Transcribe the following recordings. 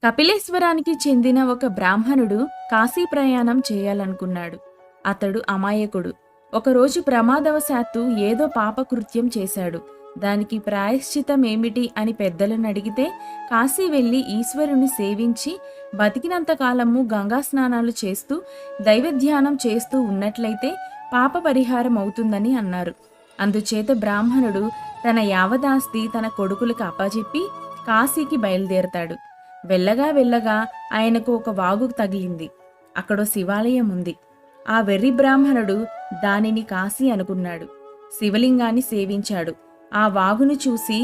కపిలేశ్వరానికి చెందిన ఒక బ్రాహ్మణుడు కాశీ ప్రయాణం చేయాలనుకున్నాడు. అతడు అమాయకుడు. ఒకరోజు ప్రమాదవశాత్తు ఏదో పాపకృత్యం చేశాడు. దానికి ప్రాయశ్చితమేమిటి అని పెద్దలను అడిగితే, కాశీ వెళ్ళి ఈశ్వరుని సేవించి బతికినంత కాలము గంగా స్నానాలు చేస్తూ దైవధ్యానం చేస్తూ ఉన్నట్లయితే పాప పరిహారం అవుతుందని అన్నారు. అందుచేత బ్రాహ్మణుడు తన యావదాస్తి తన కొడుకులకు అప్పజెప్పి కాశీకి బయలుదేరతాడు. వెళ్ళగా వెళ్ళగా ఆయనకు ఒక వాగు తగిలింది. అక్కడో శివాలయం ఉంది. ఆ వెర్రి బ్రాహ్మణుడు దానిని కాశీ అనుకున్నాడు. శివలింగాన్ని సేవించాడు. ఆ వాగును చూసి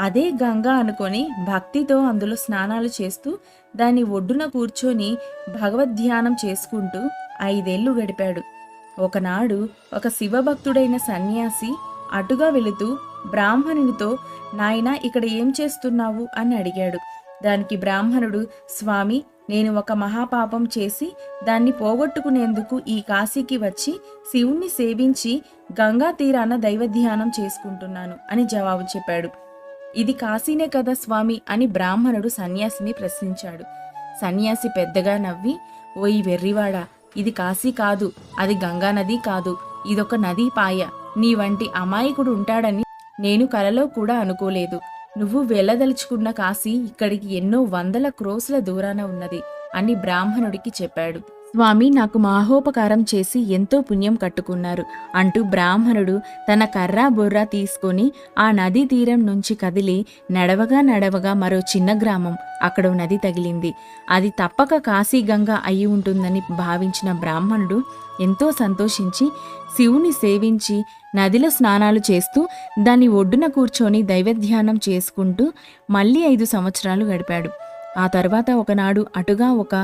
అదే గంగా అనుకొని భక్తితో అందులో స్నానాలు చేస్తూ దాని ఒడ్డున కూర్చొని భగవద్ధ్యానం చేసుకుంటూ 5 ఏళ్లు గడిపాడు. ఒకనాడు ఒక శివభక్తుడైన సన్యాసి అటుగా వెళుతూ బ్రాహ్మణునితో, నాయనా, ఇక్కడ ఏం చేస్తున్నావు అని అడిగాడు. దానికి బ్రాహ్మణుడు, స్వామి, నేను ఒక మహాపాపం చేసి దాన్ని పోగొట్టుకునేందుకు ఈ కాశీకి వచ్చి శివుణ్ణి సేవించి గంగా తీరాన దైవధ్యానం చేసుకుంటున్నాను అని జవాబు చెప్పాడు. ఇది కాశీనే కదా స్వామి అని బ్రాహ్మణుడు సన్యాసిని ప్రశ్నించాడు. సన్యాసి పెద్దగా నవ్వి, ఓ ఈ వెర్రివాడా, ఇది కాశీ కాదు, అది గంగా నది కాదు, ఇదొక నదీ పాయ. నీ వంటి అమాయకుడు ఉంటాడని నేను కలలో కూడా అనుకోలేదు. నువ్వు వెళ్ళదలుచుకున్న కాశీ ఇక్కడికి ఎన్నో వందల క్రోసుల దూరాన ఉన్నది అని బ్రాహ్మణుడికి చెప్పాడు. స్వామి, నాకు మహోపకారం చేసి ఎంతో పుణ్యం కట్టుకున్నారు అంటూ బ్రాహ్మణుడు తన కర్రా బొర్రా తీసుకొని ఆ నదీ తీరం నుంచి కదిలి నడవగా నడవగా మరో చిన్న గ్రామం, అక్కడ నది తగిలింది. అది తప్పక కాశీగంగా అయి ఉంటుందని భావించిన బ్రాహ్మణుడు ఎంతో సంతోషించి శివుని సేవించి నదిలో స్నానాలు చేస్తూ దాని ఒడ్డున కూర్చొని దైవధ్యానం చేసుకుంటూ మళ్ళీ 5 సంవత్సరాలు గడిపాడు. ఆ తర్వాత ఒకనాడు అటుగా ఒక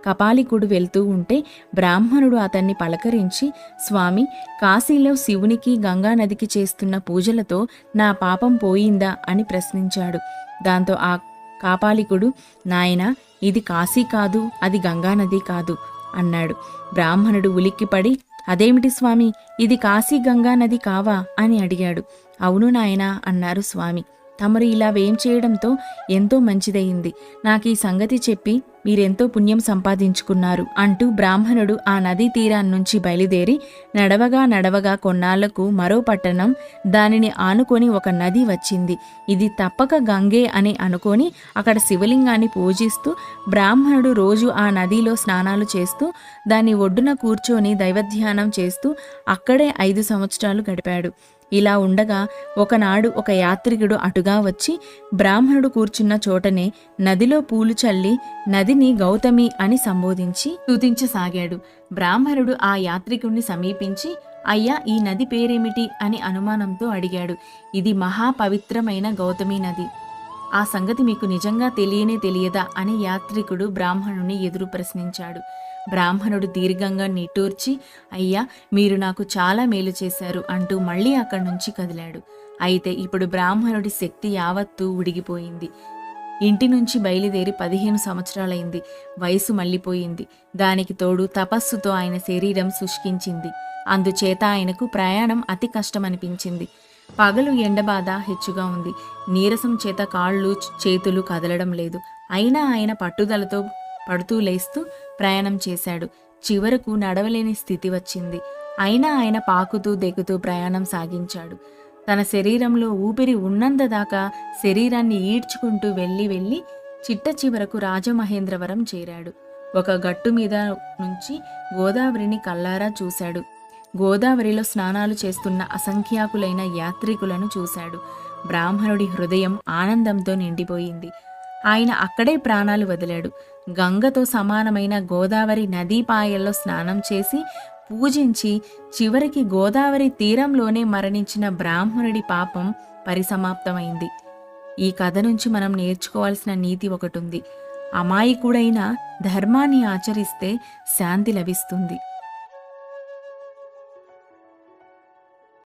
కపాలికుడు వెళ్తూ ఉంటే బ్రాహ్మణుడు అతన్ని పలకరించి, స్వామి, కాశీలో శివునికి గంగా నదికి చేస్తున్న పూజలతో నా పాపం పోయిందా అని ప్రశ్నించాడు. దాంతో ఆ కాపాలికుడు, నాయనా, ఇది కాశీ కాదు, అది గంగా నది కాదు అన్నాడు. బ్రాహ్మణుడు ఉలిక్కిపడి, అదేమిటి స్వామి, ఇది కాశీ గంగా నది కావా అని అడిగాడు. అవును నాయనా అన్నారు స్వామి. తమరు ఇలా వేం చేయడంతో ఎంతో మంచిదయింది. నాకు ఈ సంగతి చెప్పి మీరెంతో పుణ్యం సంపాదించుకున్నారు అంటూ బ్రాహ్మణుడు ఆ నదీ తీరాన్నించి బయలుదేరి నడవగా నడవగా కొన్నాళ్లకు మరో పట్టణం, దానిని ఆనుకొని ఒక నది వచ్చింది. ఇది తప్పక గంగే అని అనుకొని అక్కడ శివలింగాన్ని పూజిస్తూ బ్రాహ్మణుడు రోజు ఆ నదిలో స్నానాలు చేస్తూ దాని ఒడ్డున కూర్చొని దైవధ్యానం చేస్తూ అక్కడే 5 సంవత్సరాలు గడిపాడు. ఇలా ఉండగా ఒకనాడు ఒక యాత్రికుడు అటుగా వచ్చి బ్రాహ్మణుడు కూర్చున్న చోటనే నదిలో పూలు చల్లి నదిని గౌతమి అని సంబోధించి స్తుతించసాగాడు. బ్రాహ్మణుడు ఆ యాత్రికుడిని సమీపించి, అయ్యా, ఈ నది పేరేమిటి అని అనుమానంతో అడిగాడు. ఇది మహాపవిత్రమైన గౌతమి నది. ఆ సంగతి మీకు నిజంగా తెలియదా అని యాత్రికుడు బ్రాహ్మణుని ఎదురు ప్రశ్నించాడు. బ్రాహ్మణుడు దీర్ఘంగా నిట్టూర్చి, అయ్యా, మీరు నాకు చాలా మేలు చేశారు అంటూ మళ్ళీ అక్కడి నుంచి కదిలాడు. అయితే ఇప్పుడు బ్రాహ్మణుడి శక్తి యావత్తూ ఉడిగిపోయింది. ఇంటి నుంచి బయలుదేరి 15 సంవత్సరాలైంది. వయసు మళ్ళీపోయింది. దానికి తోడు తపస్సుతో ఆయన శరీరం శుష్కించింది. అందుచేత ఆయనకు ప్రయాణం అతి కష్టమనిపించింది. పగలు ఎండబాధ హెచ్చుగా ఉంది. నీరసం చేత కాళ్ళు చేతులు కదలడం లేదు. అయినా ఆయన పట్టుదలతో పడుతూ లేస్తూ ప్రయాణం చేశాడు. చివరకు నడవలేని స్థితి వచ్చింది. అయినా ఆయన పాకుతూ దెక్కుతూ ప్రయాణం సాగించాడు. తన శరీరంలో ఊపిరి ఉన్నంత దాకా శరీరాన్ని ఈడ్చుకుంటూ వెళ్ళి చిట్ట చివరకు రాజమహేంద్రవరం చేరాడు. ఒక గట్టు మీద నుంచి గోదావరిని కల్లారా చూశాడు. గోదావరిలో స్నానాలు చేస్తున్న అసంఖ్యాకులైన యాత్రికులను చూశాడు. బ్రాహ్మణుడి హృదయం ఆనందంతో నిండిపోయింది. ఆయన అక్కడే ప్రాణాలు వదిలాడు. గంగతో సమానమైన గోదావరి నదీపాయల్లో స్నానం చేసి పూజించి చివరికి గోదావరి తీరంలోనే మరణించిన బ్రాహ్మణుడి పాపం పరిసమాప్తమైంది. ఈ కథ నుంచి మనం నేర్చుకోవాల్సిన నీతి ఒకటుంది. అమాయకుడైన ధర్మాన్ని ఆచరిస్తే శాంతి లభిస్తుంది.